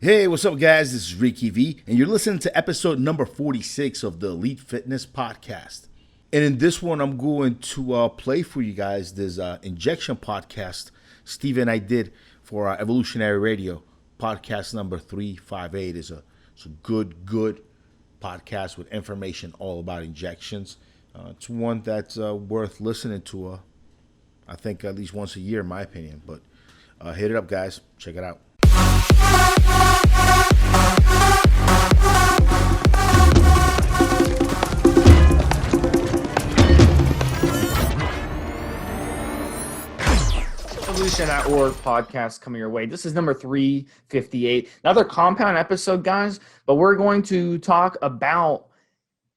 Hey, what's up, guys? This is Ricky V, and you're listening to episode number 46 of the Elite Fitness Podcast. And in this one, I'm going to play for you guys this injection podcast Steve and I did for Evolutionary Radio. Podcast number 358 it's a good podcast with information all about injections. It's one that's worth listening to, I think, at least once a year, in my opinion. But hit it up, guys. Check it out. Evolution.org podcast coming your way. This is number 358. Another compound episode, guys, but we're going to talk about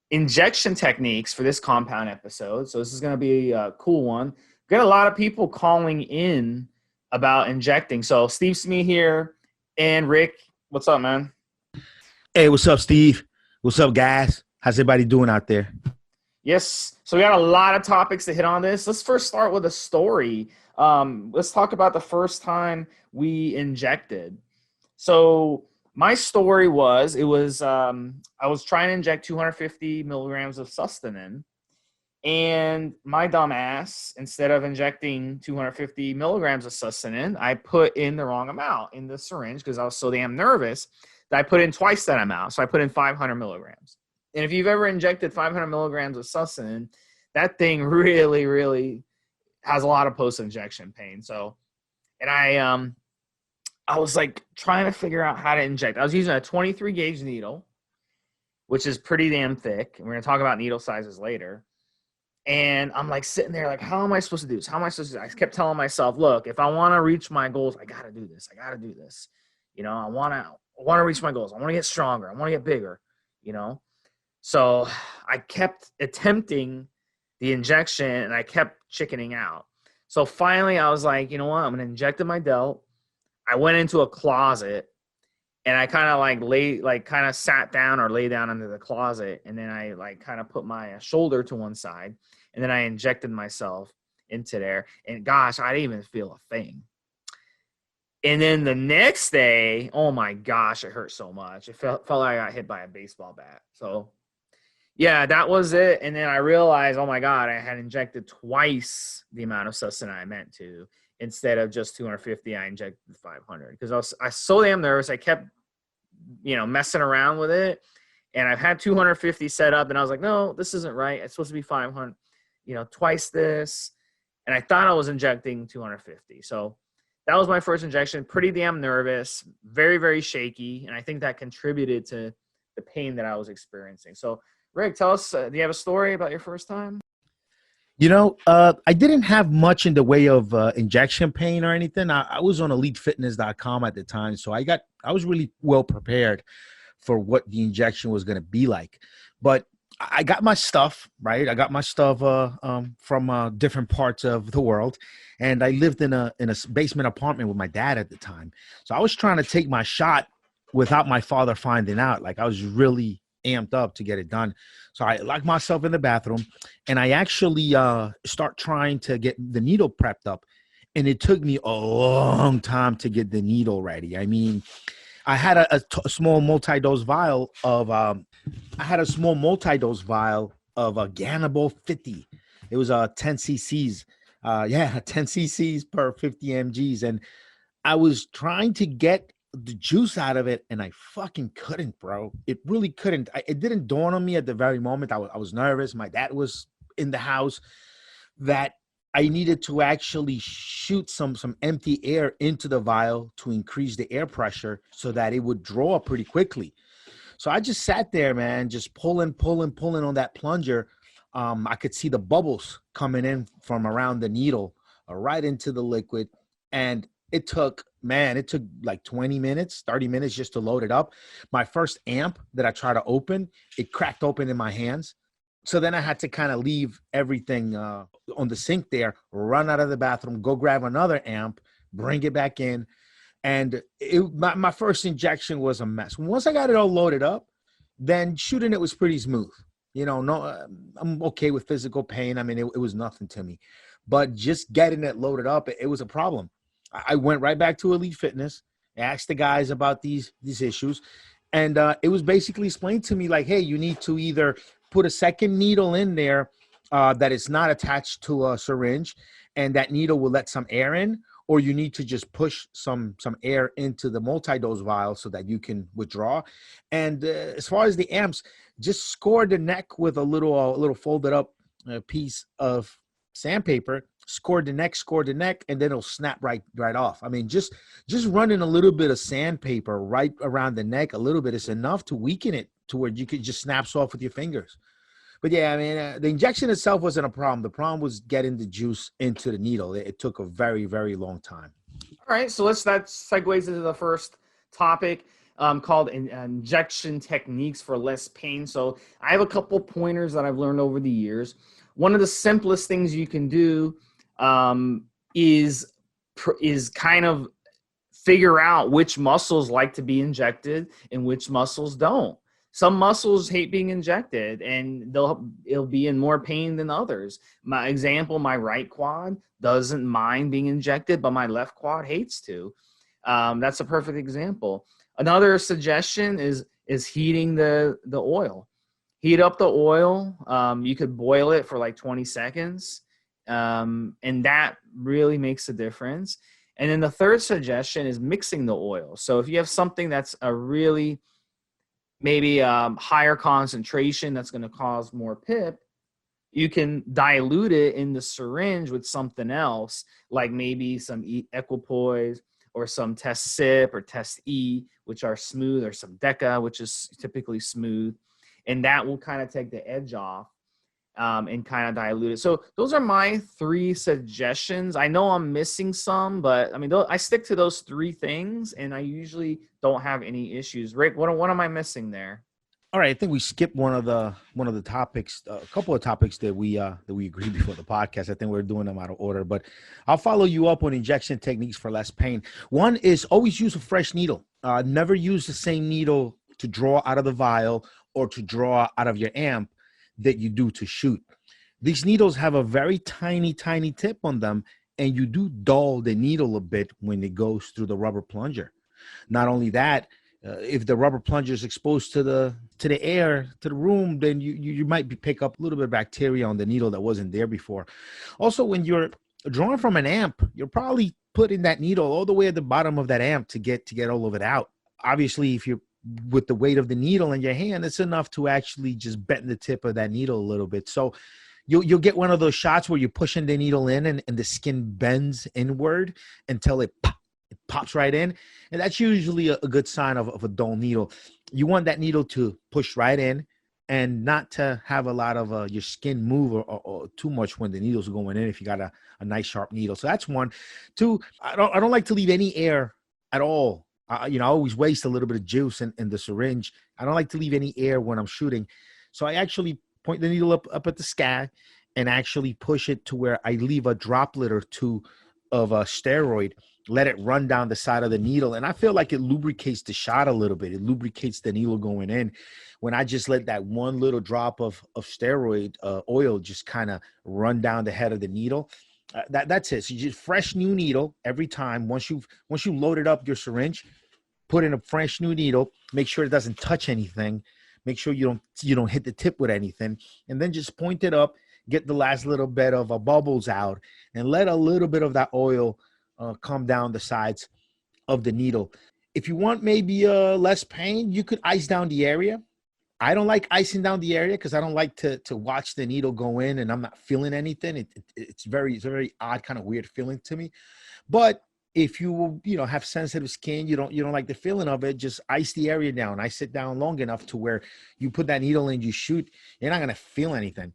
injection techniques for this compound episode. So this is going to be a cool one. We got a lot of people calling in about injecting. So Steve Smee here and Rick. What's up, man? Hey, what's up, Steve? What's up, guys? How's everybody doing out there? Yes. So we got a lot of topics to hit on this. Let's first start with a story. Let's talk about the first time we injected. So my story was, I was trying to inject 250 milligrams of sustanin, and my dumb ass, instead of injecting 250 milligrams of sustanin, I put in the wrong amount in the syringe because I was so damn nervous that I put in twice that amount. So I put in 500 milligrams. And if you've ever injected 500 milligrams of sustanin, that thing really, really has a lot of post-injection pain. So, and I was like trying to figure out how to inject. I was using a 23 gauge needle, which is pretty damn thick. And we're going to talk about needle sizes later. And I'm like sitting there like, how am I supposed to do this? How am I supposed to do this? I kept telling myself, look, if I want to reach my goals, I got to do this. I got to do this. You know, I want to reach my goals. I want to get stronger. I want to get bigger, you know? So I kept attempting the injection and I kept chickening out. So finally I was like, you know what? I'm going to inject in my delt. I went into a closet and I kind of sat down or lay down under the closet. And then I kind of put my shoulder to one side and then I injected myself into there. And gosh, I didn't even feel a thing. And then the next day, oh my gosh, it hurt so much. It felt like I got hit by a baseball bat. So yeah, that was it. And then I realized, oh my God, I had injected twice the amount of sustanin I meant to. Instead of just 250, I injected 500 because I was so damn nervous. I kept, messing around with it. And I've had 250 set up and I was like, no, this isn't right. It's supposed to be 500, twice this. And I thought I was injecting 250. So that was my first injection. Pretty damn nervous, very, very shaky. And I think that contributed to the pain that I was experiencing. So Rick, tell us, do you have a story about your first time? I didn't have much in the way of injection pain or anything. I was on elitefitness.com at the time, so I was really well prepared for what the injection was going to be like. But I got my stuff, right? I got my stuff from different parts of the world, and I lived in a basement apartment with my dad at the time. So I was trying to take my shot without my father finding out. Like I was really amped up to get it done. So I locked myself in the bathroom and I actually start trying to get the needle prepped up. And it took me a long time to get the needle ready. I mean, I had a small multi-dose vial of a Ganabol 50. It was 10 cc's. 10 cc's per 50 mgs. And I was trying to get the juice out of it and I fucking couldn't, bro. It really couldn't. It didn't dawn on me at the very moment. I was nervous. My dad was in the house that I needed to actually shoot some empty air into the vial to increase the air pressure so that it would draw pretty quickly. So I just sat there, man, just pulling on that plunger. I could see the bubbles coming in from around the needle right into the liquid. And it took like 20 minutes, 30 minutes just to load it up. My first amp that I tried to open, it cracked open in my hands. So then I had to kind of leave everything on the sink there, run out of the bathroom, go grab another amp, bring it back in. And my first injection was a mess. Once I got it all loaded up, then shooting it was pretty smooth. I'm okay with physical pain. I mean, it was nothing to me. But just getting it loaded up, it was a problem. I went right back to Elite Fitness. I asked the guys about these issues, and it was basically explained to me like, hey, you need to either put a second needle in there that is not attached to a syringe, and that needle will let some air in, or you need to just push some air into the multi-dose vial so that you can withdraw. And as far as the amps, just score the neck with a little folded up piece of sandpaper. Score the neck, and then it'll snap right off. I mean, just running a little bit of sandpaper right around the neck, a little bit, is enough to weaken it to where you could just snaps off with your fingers. But yeah, I mean, the injection itself wasn't a problem. The problem was getting the juice into the needle. It took a very, very long time. All right, so that segues into the first topic called injection techniques for less pain. So I have a couple pointers that I've learned over the years. One of the simplest things you can do is kind of figure out which muscles like to be injected and which muscles don't. Some muscles hate being injected, and it'll be in more pain than others. My example, my right quad doesn't mind being injected, but my left quad hates to. That's a perfect example. Another suggestion is heating the oil. Heat up the oil. You could boil it for like 20 seconds, and that really makes a difference. And then the third suggestion is mixing the oil. So if you have something that's a really maybe higher concentration that's going to cause more PIP, you can dilute it in the syringe with something else, like maybe some equipoise or some Test Sip or Test E, which are smooth, or some Deca, which is typically smooth. And that will kind of take the edge off and kind of dilute it. So those are my 3 suggestions. I know I'm missing some, but I mean, I stick to those 3 things, and I usually don't have any issues. Rick, what am I missing there? All right, I think we skipped one of the topics, a couple of topics that we agreed before the podcast. I think we're doing them out of order, but I'll follow you up on injection techniques for less pain. One is always use a fresh needle. Never use the same needle to draw out of the vial or to draw out of your amp that you do to shoot. These needles have a very tiny tip on them, and you do dull the needle a bit when it goes through the rubber plunger. Not only that, if the rubber plunger is exposed to the air, to the room, then you might pick up a little bit of bacteria on the needle that wasn't there before. Also, when you're drawing from an amp, you're probably putting that needle all the way at the bottom of that amp to get all of it out. Obviously, if you're with the weight of the needle in your hand, it's enough to actually just bend the tip of that needle a little bit. So you'll get one of those shots where you're pushing the needle in and the skin bends inward until it pops right in. And that's usually a good sign of a dull needle. You want that needle to push right in and not to have a lot of your skin move or too much when the needle's going in if you got a nice sharp needle. So that's one. 2, I don't like to leave any air at all. I always waste a little bit of juice in the syringe. I don't like to leave any air when I'm shooting. So I actually point the needle up at the sky and actually push it to where I leave a droplet or 2 of a steroid, let it run down the side of the needle. And I feel like it lubricates the shot a little bit. It lubricates the needle going in. When I just let that one little drop of steroid oil just kind of run down the head of the needle, that's it. So you just fresh new needle every time. Once you loaded up your syringe, put in a fresh new needle, make sure it doesn't touch anything. Make sure you don't hit the tip with anything, and then just point it up, get the last little bit of bubbles out, and let a little bit of that oil come down the sides of the needle. If you want maybe less pain, you could ice down the area. I don't like icing down the area because I don't like to watch the needle go in and I'm not feeling anything. It's a very odd, kind of weird feeling to me. But if you have sensitive skin, you don't like the feeling of it, just ice the area down. Ice it down long enough to where you put that needle in, you shoot, you're not gonna feel anything.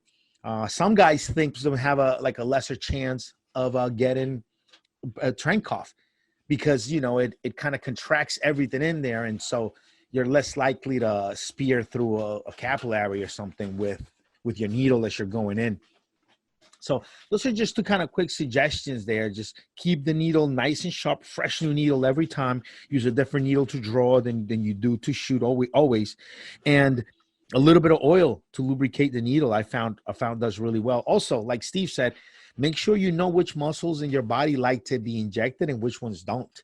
Some guys think they have a lesser chance of getting a train cough because it kind of contracts everything in there, and so you're less likely to spear through a capillary or something with your needle as you're going in. So those are just 2 kind of quick suggestions there. Just keep the needle nice and sharp, fresh new needle every time. Use a different needle to draw than you do to shoot always. And a little bit of oil to lubricate the needle I found does really well. Also, like Steve said, make sure you know which muscles in your body like to be injected and which ones don't.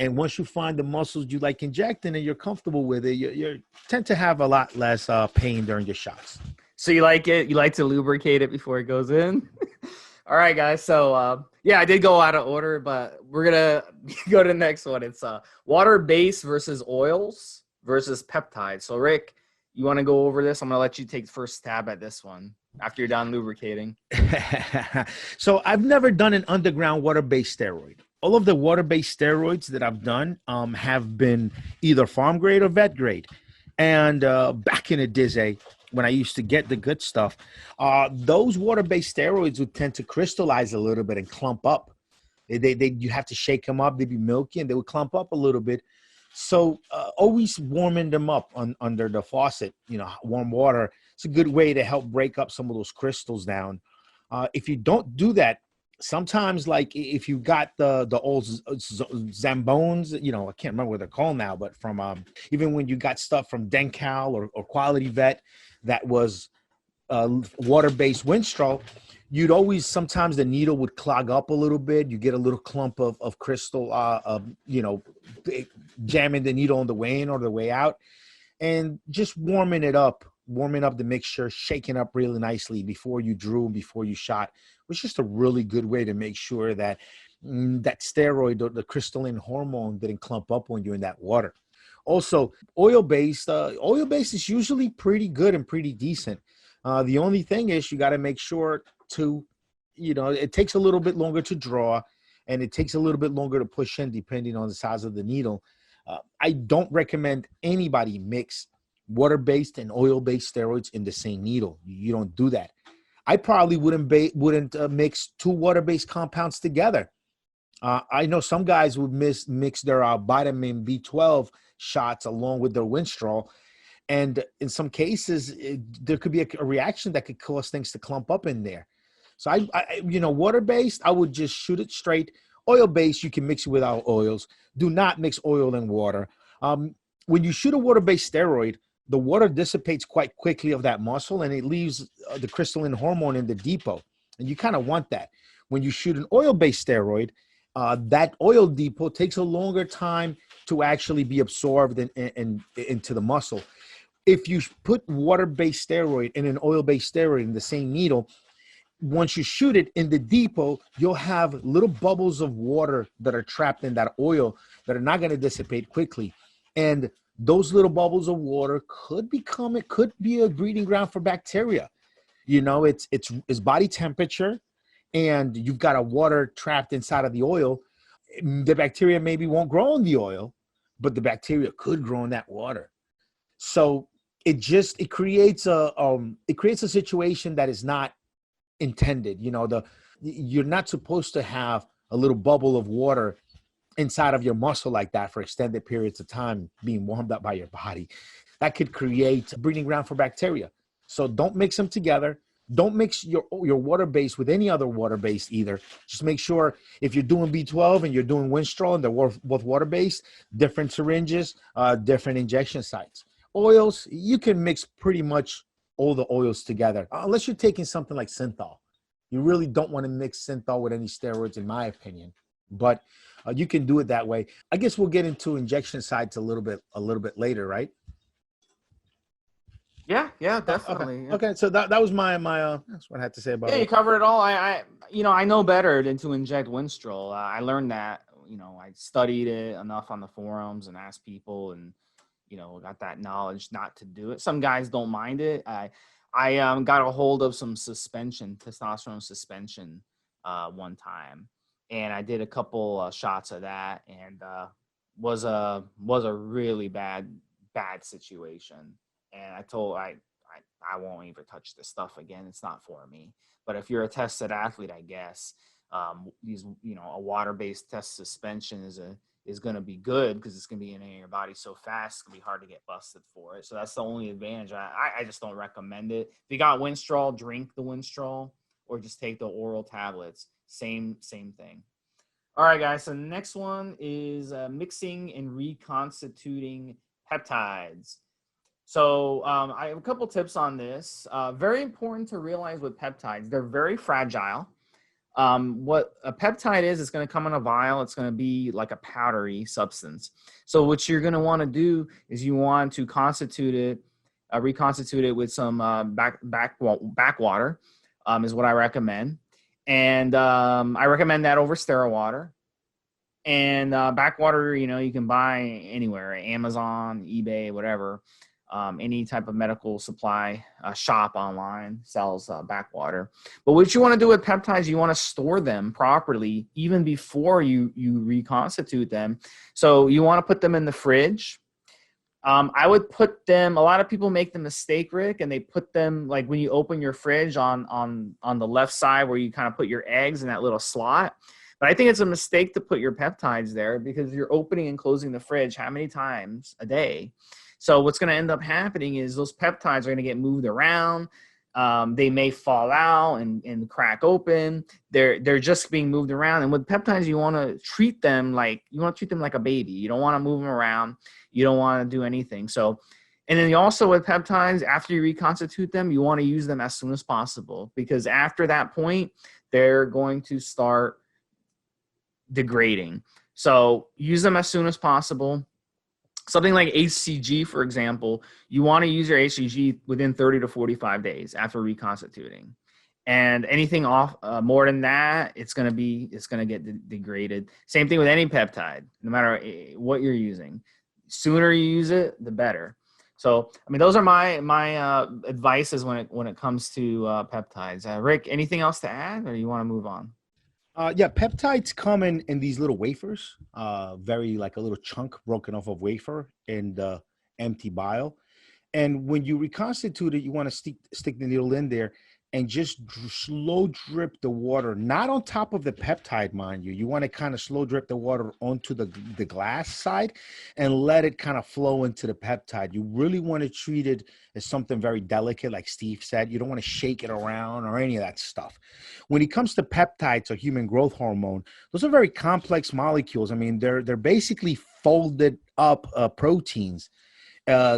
And once you find the muscles you like injecting and you're comfortable with it, you tend to have a lot less pain during your shots. So you like it? You like to lubricate it before it goes in? All right, guys. So yeah, I did go out of order, but we're gonna go to the next one. It's water-based versus oils versus peptides. So Rick, you want to go over this? I'm gonna let you take the first stab at this one after you're done lubricating. So I've never done an underground water-based steroid. All of the water-based steroids that I've done have been either farm grade or vet grade. And back in the day, when I used to get the good stuff, those water-based steroids would tend to crystallize a little bit and clump up. You have to shake them up. They'd be milky and they would clump up a little bit. So always warming them up under the faucet, warm water. It's a good way to help break up some of those crystals down. If you don't do that, sometimes, like if you got the old Zambones, I can't remember what they're called now, but from even when you got stuff from Dencal or Quality Vet that was water-based Winstrol, you'd always, sometimes the needle would clog up a little bit. You get a little clump of crystal, jamming the needle on the way in or the way out, and just warming up the mixture, shaking up really nicely before you drew, before you shot, was just a really good way to make sure that that steroid or the crystalline hormone didn't clump up when you're in that water. Also, oil-based is usually pretty good and pretty decent. The only thing is you got to make sure to, it takes a little bit longer to draw and it takes a little bit longer to push in depending on the size of the needle. I don't recommend anybody mix water-based and oil-based steroids in the same needle. You don't do that. I probably wouldn't mix two water-based compounds together. I know some guys would mix their vitamin B12 shots along with their Winstrol, and in some cases, there could be a reaction that could cause things to clump up in there. So water-based, I would just shoot it straight. Oil-based, you can mix it without oils. Do not mix oil and water. When you shoot a water-based steroid, the water dissipates quite quickly of that muscle and it leaves the crystalline hormone in the depot. And you kind of want that. When you shoot an oil-based steroid, that oil depot takes a longer time to actually be absorbed into the muscle. If you put water-based steroid and an oil-based steroid in the same needle, once you shoot it in the depot, you'll have little bubbles of water that are trapped in that oil that are not going to dissipate quickly. And those little bubbles of water could be a breeding ground for bacteria. It's body temperature and you've got a water trapped inside of the oil. The bacteria maybe won't grow in the oil, but the bacteria could grow in that water. So it creates a situation that is not intended. You're not supposed to have a little bubble of water inside of your muscle like that for extended periods of time being warmed up by your body. That could create a breeding ground for bacteria. So don't mix them together. Don't mix your water-based with any other water-based either. Just make sure if you're doing B12 and you're doing Winstrol and they're both water-based, different syringes, different injection sites. Oils, you can mix pretty much all the oils together, unless you're taking something like synthol. You really don't want to mix synthol with any steroids, in my opinion. But you can do it that way. I guess we'll get into injection sites a little bit later, right? Yeah, definitely. Okay. So that was my that's what I had to say about it. Yeah, you covered it all. I know better than to inject Winstrol. I learned that. I studied it enough on the forums and asked people, and got that knowledge not to do it. Some guys don't mind it. I got a hold of some testosterone suspension, one time, and I did a couple shots of that, and was a really bad situation. And I won't even touch this stuff again. It's not for me. But if you're a tested athlete, I guess a water-based test suspension is going to be good because it's going to be in your body so fast. It's going to be hard to get busted for it. So that's the only advantage. I just don't recommend it. If you got Winstrol, drink the Winstrol or just take the oral tablets. Same thing. All right, guys. So the next one is mixing and reconstituting peptides. So I have a couple tips on this. Very important to realize with peptides, they're very fragile. What a peptide is, it's going to come in a vial. It's going to be like a powdery substance. So what you're going to want to do is you want to reconstitute it with some backwater, is what I recommend. And I recommend that over sterile water. And backwater, you can buy anywhere, Amazon, eBay, whatever. Any type of medical supply shop online sells backwater. But what you want to do with peptides, you want to store them properly even before you reconstitute them. So you want to put them in the fridge. I would put them, a lot of people make the mistake, Rick, and they put them like when you open your fridge on the left side where you kind of put your eggs in that little slot. But I think it's a mistake to put your peptides there because you're opening and closing the fridge how many times a day? So what's going to end up happening is those peptides are going to get moved around. They may fall out and crack open. They're just being moved around. And with peptides, you want to treat them like a baby. You don't want to move them around. You don't want to do anything. So, and then you also with peptides, after you reconstitute them, you want to use them as soon as possible because after that point, they're going to start degrading. So use them as soon as possible. Something like HCG, for example, you want to use your HCG within 30 to 45 days after reconstituting. And anything off more than that, it's going to get degraded. Same thing with any peptide, no matter what you're using. Sooner you use it, the better. So, I mean, those are my advices when it comes to peptides. Rick, anything else to add, or you want to move on? Yeah, peptides come in these little wafers, very like a little chunk broken off of wafer in the empty vial. And when you reconstitute it, you want to stick the needle in there and just slow drip the water, not on top of the peptide, mind you. You want to kind of slow drip the water onto the glass side and let it kind of flow into the peptide. You really want to treat it as something very delicate, like Steve said. You don't want to shake it around or any of that stuff. When it comes to peptides or human growth hormone, those are very complex molecules. I mean, they're basically folded up proteins.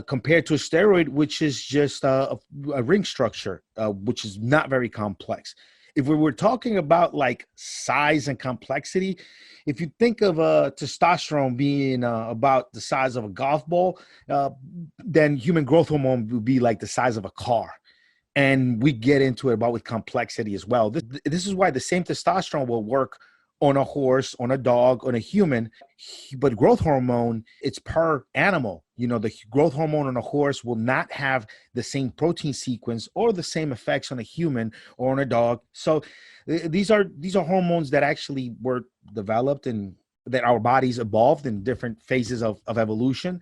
Compared to a steroid, which is just a ring structure, which is not very complex. If we were talking about like size and complexity, if you think of testosterone being about the size of a golf ball, then human growth hormone would be like the size of a car. And we get into it about with complexity as well. This is why the same testosterone will work on a horse, on a dog, on a human, but growth hormone, it's per animal. The growth hormone on a horse will not have the same protein sequence or the same effects on a human or on a dog. So these are hormones that actually were developed and that our bodies evolved in different phases of evolution.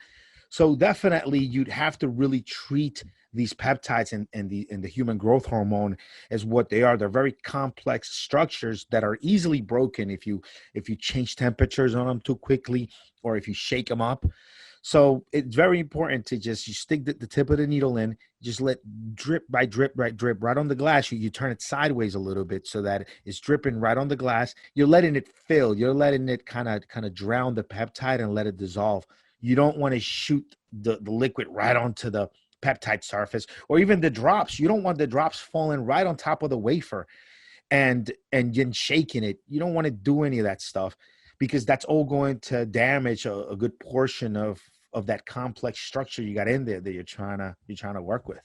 So definitely you'd have to really treat these peptides and the human growth hormone as what they are. They're very complex structures that are easily broken if you change temperatures on them too quickly or if you shake them up. So it's very important to you stick the tip of the needle in, just let drip by drip, right on the glass. You turn it sideways a little bit so that it's dripping right on the glass. You're letting it fill. You're letting it kind of drown the peptide and let it dissolve. You don't want to shoot the liquid right onto the peptide surface or even the drops. You don't want the drops falling right on top of the wafer and then shaking it. You don't want to do any of that stuff because that's all going to damage a good portion of that complex structure you got in there that you're trying to work with.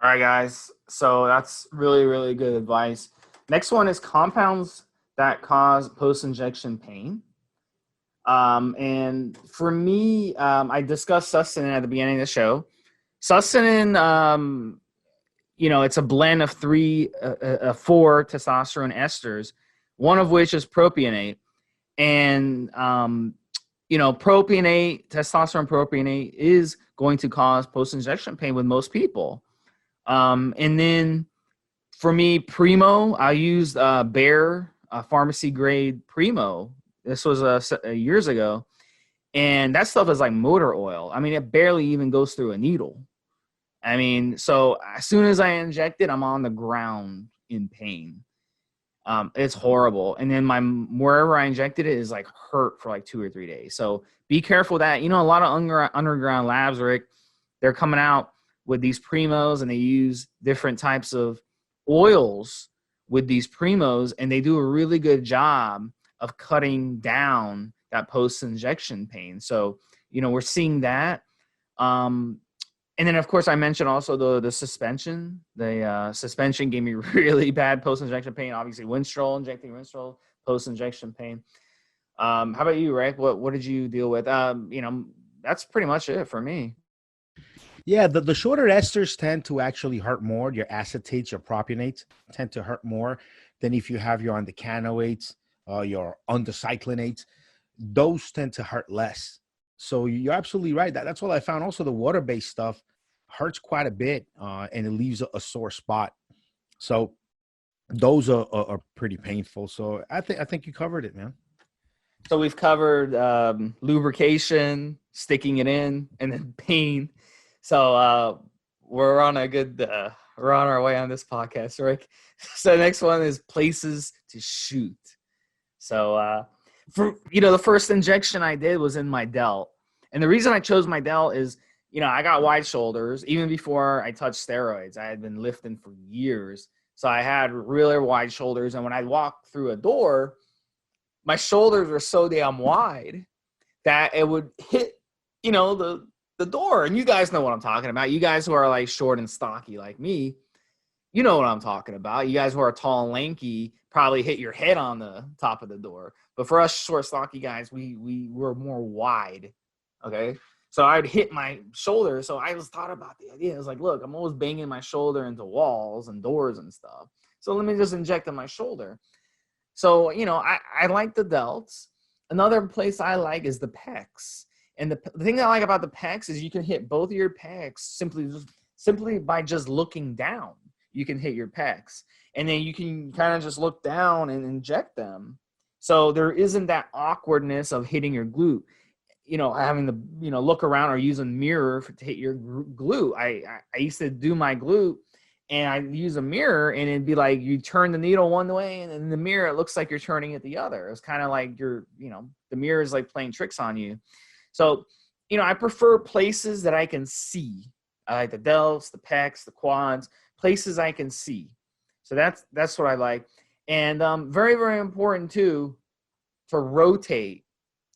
All right, guys. So that's really, really good advice. Next one is compounds that cause post-injection pain. And for me, I discussed sustanin at the beginning of the show. Sustanin, it's a blend of four testosterone esters, one of which is propionate. And, testosterone propionate is going to cause post-injection pain with most people. And then for me, Primo, I used Bayer pharmacy grade Primo. This was years ago. And that stuff is like motor oil. I mean, it barely even goes through a needle. I mean, so as soon as I inject it, I'm on the ground in pain. It's horrible. And then wherever I injected it is like hurt for like 2 or 3 days. So be careful with that. A lot of underground labs, Rick, they're coming out with these Primos and they use different types of oils with these primos, and they do a really good job of cutting down that post-injection pain. So, we're seeing that. And then, of course, I mentioned also the suspension. The suspension gave me really bad post-injection pain. Obviously, injecting Winstrol, post-injection pain. How about you, Rick? What did you deal with? That's pretty much it for me. Yeah, the shorter esters tend to actually hurt more. Your acetates, your propionates tend to hurt more than if you have your undecanoates, your undecyclinates. Those tend to hurt less. So you're absolutely right. That's what I found. Also, the water-based stuff hurts quite a bit, and it leaves a sore spot. So those are pretty painful. So I think you covered it, man. So we've covered lubrication, sticking it in, and then pain. So we're on we're on our way on this podcast, Rick. So the next one is places to shoot. So for the first injection I did was in my delt, and the reason I chose my delt is I got wide shoulders. Even before I touched steroids, I had been lifting for years, so I had really wide shoulders. And when I walked through a door, my shoulders were so damn wide that it would hit the door. And you guys know what I'm talking about. You guys who are like short and stocky like me, you know what I'm talking about. You guys who are tall and lanky probably hit your head on the top of the door. But for us short, stocky guys, we were more wide. Okay. So I'd hit my shoulder. So I was thought about the idea. I was like, look, I'm always banging my shoulder into walls and doors and stuff. So let me just inject in my shoulder. So, I like the delts. Another place I like is the pecs. And the thing I like about the pecs is you can hit both of your pecs simply by just looking down. You can hit your pecs. And then you can kind of just look down and inject them. So there isn't that awkwardness of hitting your glute, having to, look around or use a mirror to hit your glute. I used to do my glute, and I use a mirror, and it'd be like you turn the needle one way, and in the mirror, it looks like you're turning it the other. It's kind of like the mirror is like playing tricks on you. So, I prefer places that I can see. I like the delts, the pecs, the quads, places I can see. So that's what I like. And very, very important too, to rotate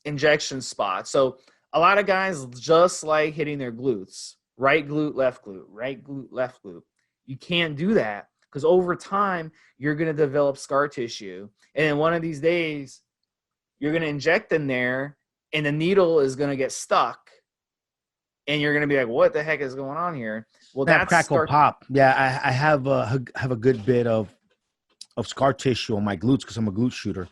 injection spots. So a lot of guys just like hitting their glutes, right glute, left glute, right glute, left glute. You can't do that because over time you're going to develop scar tissue. And then one of these days you're going to inject in there and the needle is going to get stuck. And you're going to be like, what the heck is going on here? Well, Snap, crackle, pop. Yeah, I have a good bit of scar tissue on my glutes because I'm a glute shooter.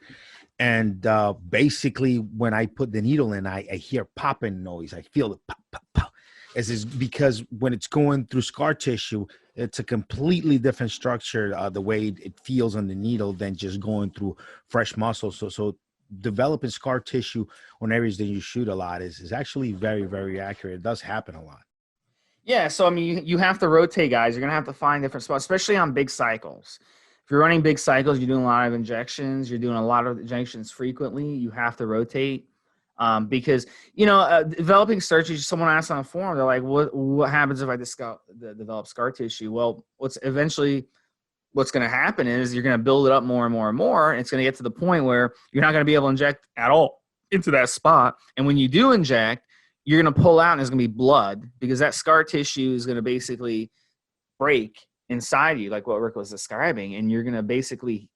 And basically, when I put the needle in, I hear popping noise. I feel the pop, pop, pop. As is because when it's going through scar tissue, it's a completely different structure, the way it feels on the needle than just going through fresh muscle. So developing scar tissue on areas that you shoot a lot is actually very, very accurate. It does happen a lot. Yeah, so I mean, you have to rotate, guys. You're gonna have to find different spots, especially on big cycles. If you're running big cycles, you're doing a lot of injections. You're doing a lot of injections frequently. You have to rotate because developing scar tissue. Someone asked on the forum, they're like, "What happens if I develop scar tissue?" Well, what's going to happen is you're going to build it up more and more and more. And it's going to get to the point where you're not going to be able to inject at all into that spot. And when you do inject, you're going to pull out and there's going to be blood because that scar tissue is going to basically break inside you, like what Rick was describing. And you're going to basically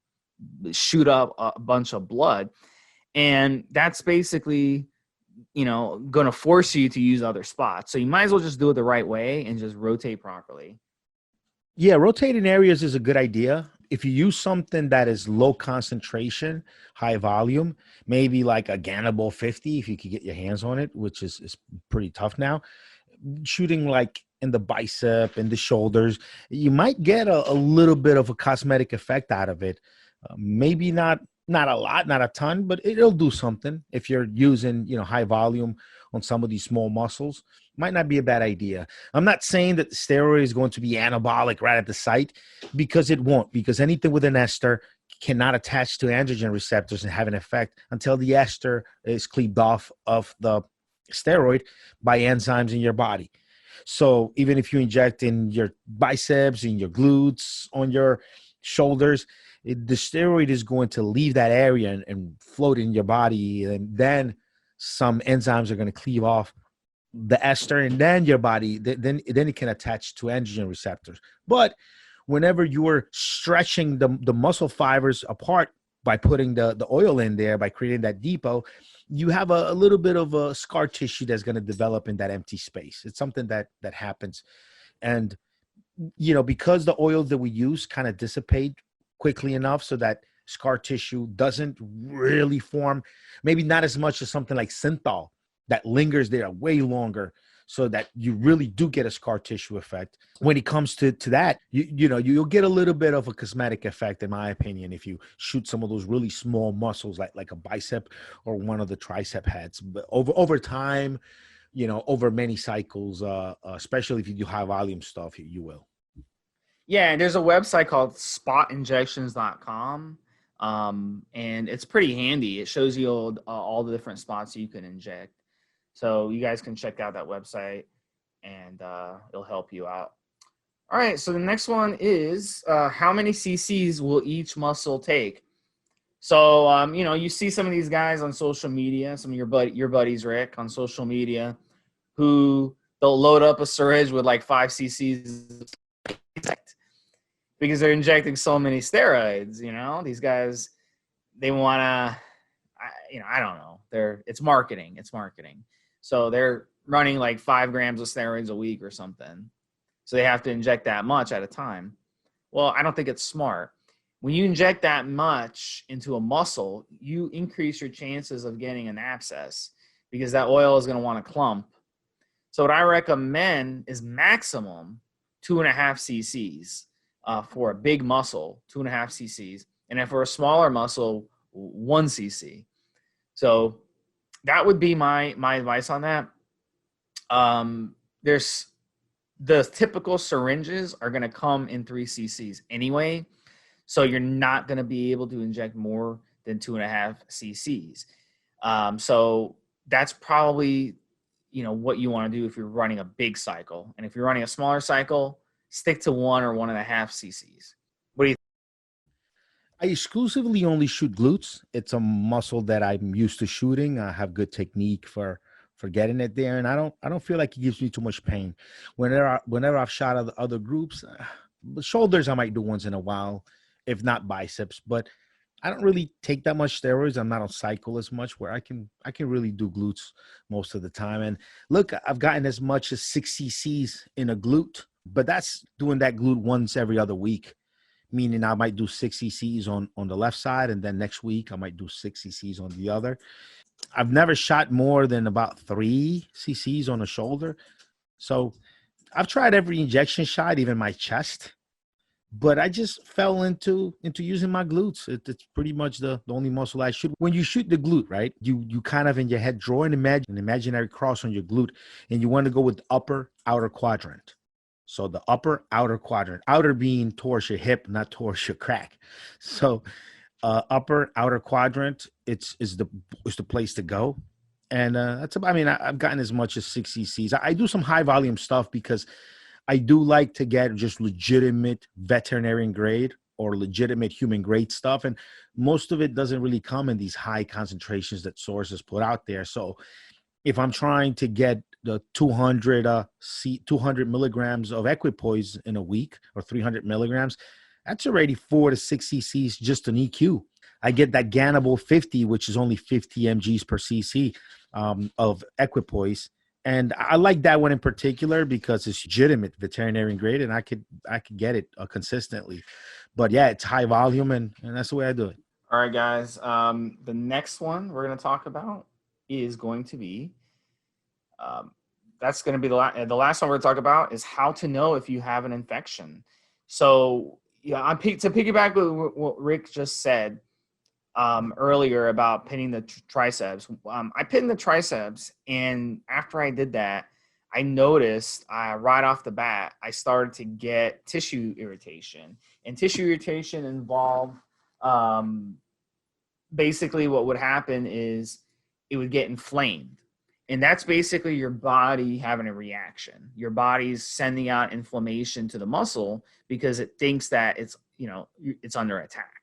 shoot up a bunch of blood. And that's basically, going to force you to use other spots. So you might as well just do it the right way and just rotate properly. Yeah, rotating areas is a good idea. If you use something that is low concentration, high volume, maybe like a Ganabol 50, if you could get your hands on it, which is pretty tough now, shooting like in the bicep and the shoulders, you might get a little bit of a cosmetic effect out of it. Maybe not a lot, not a ton, but it'll do something if you're using, high volume on some of these small muscles. Might not be a bad idea. I'm not saying that the steroid is going to be anabolic right at the site because it won't, because anything with an ester cannot attach to androgen receptors and have an effect until the ester is cleaved off of the steroid by enzymes in your body. So even if you inject in your biceps, in your glutes, on your shoulders, the steroid is going to leave that area and float in your body, and then some enzymes are going to cleave off the ester, and then your body then it can attach to androgen receptors. But whenever you're stretching the muscle fibers apart by putting the oil in there, by creating that depot, you have a little bit of a scar tissue that's going to develop in that empty space. It's something that happens. And because the oils that we use kind of dissipate quickly enough so that scar tissue doesn't really form, maybe not as much as something like synthol that lingers there way longer, so that you really do get a scar tissue effect. When it comes to that, you'll get a little bit of a cosmetic effect, in my opinion, if you shoot some of those really small muscles like a bicep or one of the tricep heads. But over time, over many cycles, especially if you do high volume stuff, you will. Yeah, and there's a website called spotinjections.com, and it's pretty handy. It shows you all the different spots you can inject. So you guys can check out that website, and it'll help you out. All right, so the next one is how many cc's will each muscle take? So, you see some of these guys on social media, some of your buddies, Rick, on social media, who they'll load up a syringe with like 5 cc's because they're injecting so many steroids. These guys, they want to, I don't know. It's marketing. So they're running like 5 grams of steroids a week or something. So they have to inject that much at a time. Well, I don't think it's smart. When you inject that much into a muscle, you increase your chances of getting an abscess because that oil is going to want to clump. So what I recommend is maximum 2.5 cc's for a big muscle, 2.5 cc's. And then for a smaller muscle, 1 cc. So that would be my advice on that. There's the typical syringes are going to come in 3 cc's anyway. So you're not going to be able to inject more than 2.5 cc's. So that's probably, what you want to do if you're running a big cycle. And if you're running a smaller cycle, stick to 1 or 1.5 cc's. What do you think? I exclusively only shoot glutes. It's a muscle that I'm used to shooting. I have good technique for getting it there, and I don't feel like it gives me too much pain. Whenever I've shot other groups, shoulders I might do once in a while, if not biceps. But I don't really take that much steroids. I'm not on cycle as much, where I can really do glutes most of the time. And look, I've gotten as much as 6 cc's in a glute, but that's doing that glute once every other week. Meaning I might do 6 cc's on the left side, and then next week I might do 6 cc's on the other. I've never shot more than about 3 cc's on a shoulder. So I've tried every injection shot, even my chest, but I just fell into using my glutes. It's pretty much the only muscle I shoot. When you shoot the glute, right, you kind of in your head draw an imaginary cross on your glute, and you want to go with the upper outer quadrant. So the upper outer quadrant, outer being towards your hip, not towards your crack. So upper outer quadrant, is the place to go. And that's about, I've gotten as much as 6 cc's. I do some high volume stuff because I do like to get just legitimate veterinarian grade or legitimate human grade stuff. And most of it doesn't really come in these high concentrations that sources put out there. So if I'm trying to get the 200 milligrams of equipoise in a week, or 300 milligrams, that's already 4 to 6 cc's just an EQ. I get that Ganable 50, which is only 50 mg's per cc of equipoise. And I like that one in particular because it's legitimate veterinarian grade, and I could get it consistently. But yeah, it's high volume, and that's the way I do it. All right, guys. The next one we're going to talk about is going to be, that's going to be the last one we're going to talk about is how to know if you have an infection. So yeah, to piggyback with what Rick just said earlier about pinning the triceps. I pinned the triceps, and after I did that, I noticed right off the bat, I started to get tissue irritation. And tissue irritation involved basically what would happen is it would get inflamed. And that's basically your body having a reaction. Your body's sending out inflammation to the muscle because it thinks that it's under attack.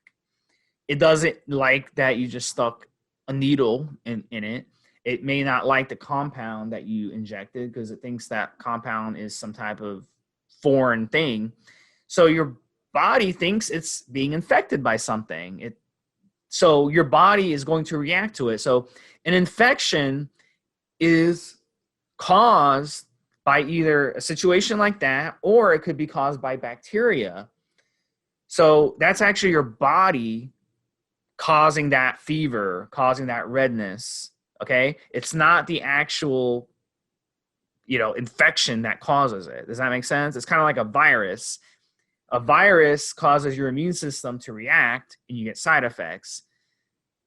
It doesn't like that you just stuck a needle in it. It may not like the compound that you injected because it thinks that compound is some type of foreign thing. So your body thinks it's being infected by something. So your body is going to react to it. So an infection is caused by either a situation like that, or it could be caused by bacteria. So that's actually your body causing that fever, causing that redness. Okay. It's not the actual, infection that causes it. Does that make sense? It's kind of like a virus. A virus causes your immune system to react and you get side effects.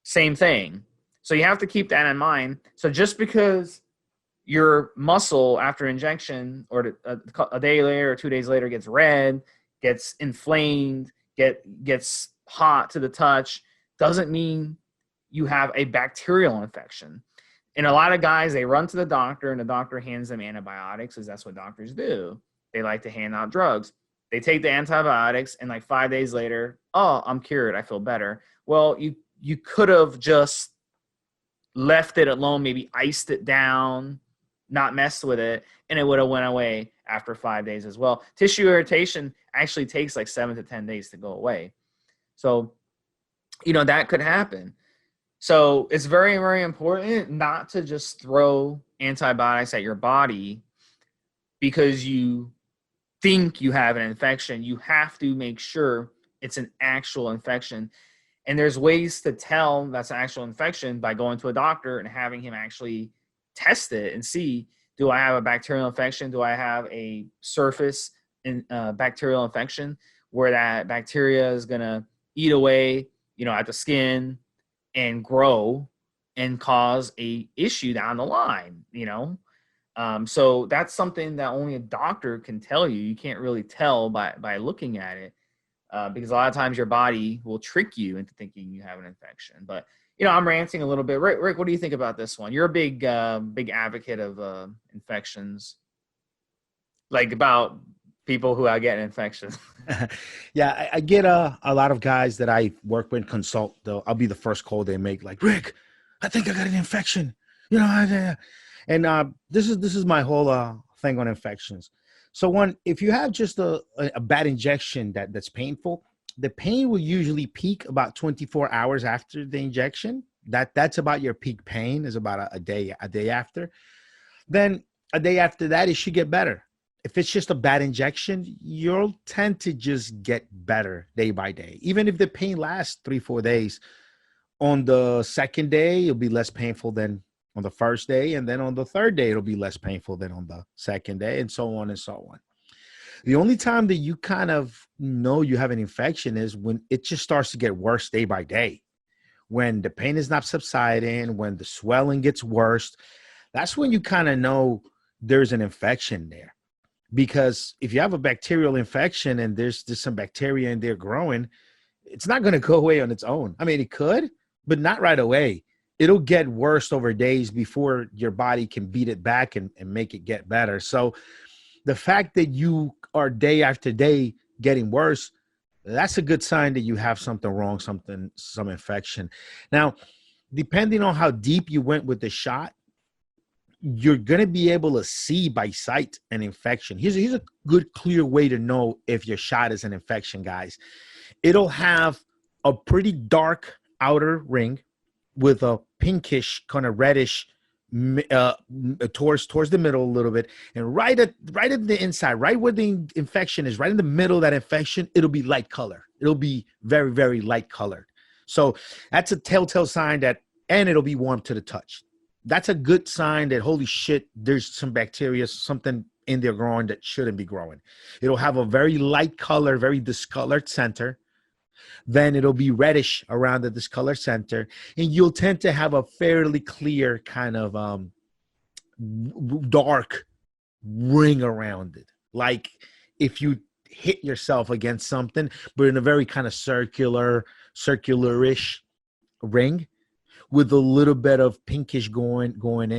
Same thing. So you have to keep that in mind. So just because your muscle after injection or a day later or 2 days later gets red, gets inflamed, gets hot to the touch, doesn't mean you have a bacterial infection. And a lot of guys, they run to the doctor and the doctor hands them antibiotics because that's what doctors do. They like to hand out drugs. They take the antibiotics and like 5 days later, oh, I'm cured. I feel better. Well, you could have just left it alone, maybe iced it down, not messed with it, and it would have went away after 5 days as well. Tissue irritation actually takes like 7 to 10 days to go away. So, that could happen. So it's very, very important not to just throw antibiotics at your body because you think you have an infection. You have to make sure it's an actual infection. And there's ways to tell that's an actual infection by going to a doctor and having him actually test it and see, do I have a bacterial infection? Do I have a surface bacterial infection where that bacteria is going to eat away, at the skin and grow and cause a issue down the line, So that's something that only a doctor can tell you. You can't really tell by looking at it because a lot of times your body will trick you into thinking you have an infection. But, I'm ranting a little bit. Rick, what do you think about this one? You're a big advocate of infections, like about people who are getting infections. Yeah, I get a lot of guys that I work with, consult, though. I'll be the first call they make, like, Rick, I think I got an infection. And this is my whole thing on infections. So if you have just a bad injection that's painful, the pain will usually peak about 24 hours after the injection. That's about your peak pain, is about a day after. Then a day after that, it should get better. If it's just a bad injection, you'll tend to just get better day by day. Even if the pain lasts 3-4 days, on the second day, it'll be less painful than on the first day. And then on the third day, it'll be less painful than on the second day, and so on and so on. The only time that you kind of know you have an infection is when it just starts to get worse day by day. When the pain is not subsiding, when the swelling gets worse, that's when you kind of know there's an infection there. Because if you have a bacterial infection and there's some bacteria in there growing, it's not going to go away on its own. I mean, it could, but not right away. It'll get worse over days before your body can beat it back and make it get better. So the fact that you are day after day getting worse, that's a good sign that you have something wrong, some infection. Now, depending on how deep you went with the shot, you're going to be able to see by sight an infection. Here's a good, clear way to know if your shot is an infection, guys. It'll have a pretty dark outer ring with a pinkish, kind of reddish towards the middle a little bit. And right at the inside, right where the infection is, right in the middle of that infection, it'll be light color. It'll be very, very light colored. So that's a telltale sign and it'll be warm to the touch. That's a good sign that, holy shit, there's some bacteria, something in there growing that shouldn't be growing. It'll have a very light color, very discolored center. Then it'll be reddish around the discolored center. And you'll tend to have a fairly clear kind of dark ring around it. Like if you hit yourself against something, but in a very kind of circularish ring. with a little bit of pinkish coming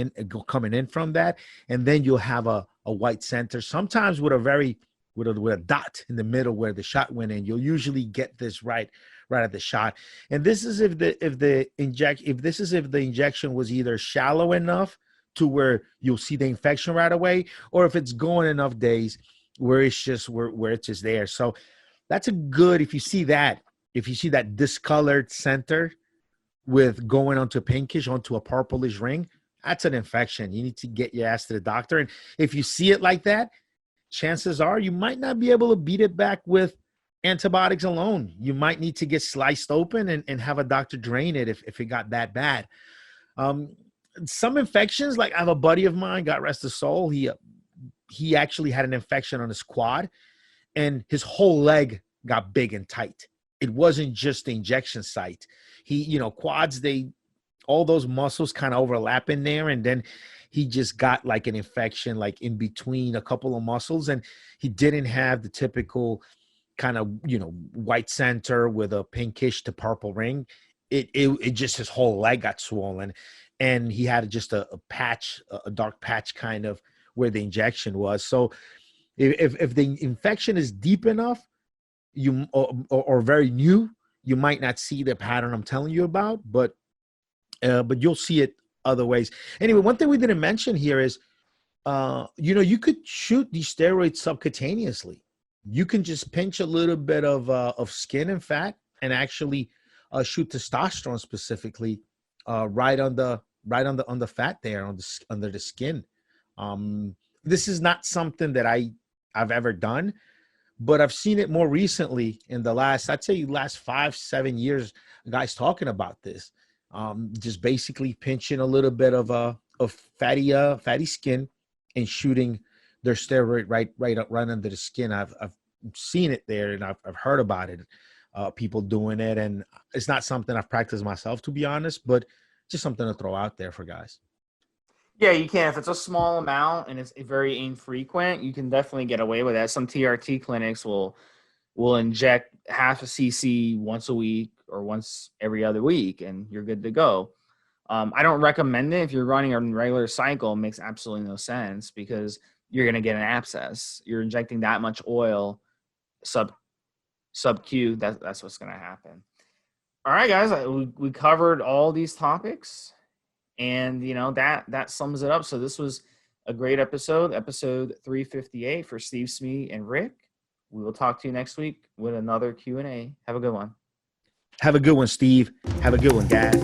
in from that, and then you'll have a white center. Sometimes with a with a dot in the middle where the shot went in. You'll usually get this right at the shot. And this is if the injection was either shallow enough to where you'll see the infection right away, or if it's going enough days where it's just where it's just there. So that's a good, if you see that discolored center with going onto pinkish, onto a purplish ring, that's an infection. You need to get your ass to the doctor. And if you see it like that, chances are you might not be able to beat it back with antibiotics alone. You might need to get sliced open and have a doctor drain it if it got that bad. Some infections, like I have a buddy of mine, God rest his soul, he actually had an infection on his quad, and his whole leg got big and tight. It wasn't just the injection site. Quads, all those muscles kind of overlap in there, and then he just got like an infection like in between a couple of muscles, and he didn't have the typical kind of white center with a pinkish to purple ring. It just, his whole leg got swollen, and he had just a patch, a dark patch kind of where the injection was. So if the infection is deep enough, or very new, you might not see the pattern I'm telling you about, but you'll see it other ways. Anyway, one thing we didn't mention here is, you could shoot these steroids subcutaneously. You can just pinch a little bit of skin and fat and actually shoot testosterone specifically right on the fat there under the skin. This is not something that I've ever done, but I've seen it more recently in the last 5-7 years, guys talking about this. Just basically pinching a little bit of fatty skin and shooting their steroid right under the skin. I've seen it there, and I've heard about it. People doing it, and it's not something I've practiced myself, to be honest, but just something to throw out there for guys. Yeah, you can. If it's a small amount and it's very infrequent, you can definitely get away with that. Some TRT clinics will inject half a cc once a week or once every other week, and you're good to go. I don't recommend it if you're running a regular cycle. It makes absolutely no sense because you're going to get an abscess. You're injecting that much oil sub-Q. That's what's going to happen. All right, guys, we covered all these topics, and that sums it up. So this was a great episode 358 for Steve, Smee, and Rick. We will talk to you next week with another Q&A. Have a good one. Have a good one, Steve. Have a good one, guys.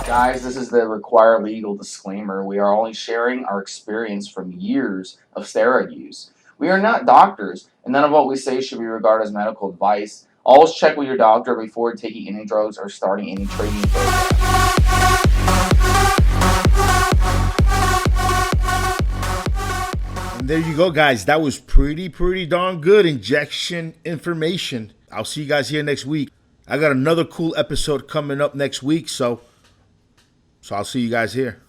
Guys, this is the required legal disclaimer. We are only sharing our experience from years of steroid use. We are not doctors, and none of what we say should be regarded as medical advice. Always check with your doctor before taking any drugs or starting any training program. And there you go, guys. That was pretty darn good injection information. I'll see you guys here next week. I got another cool episode coming up next week, so I'll see you guys here.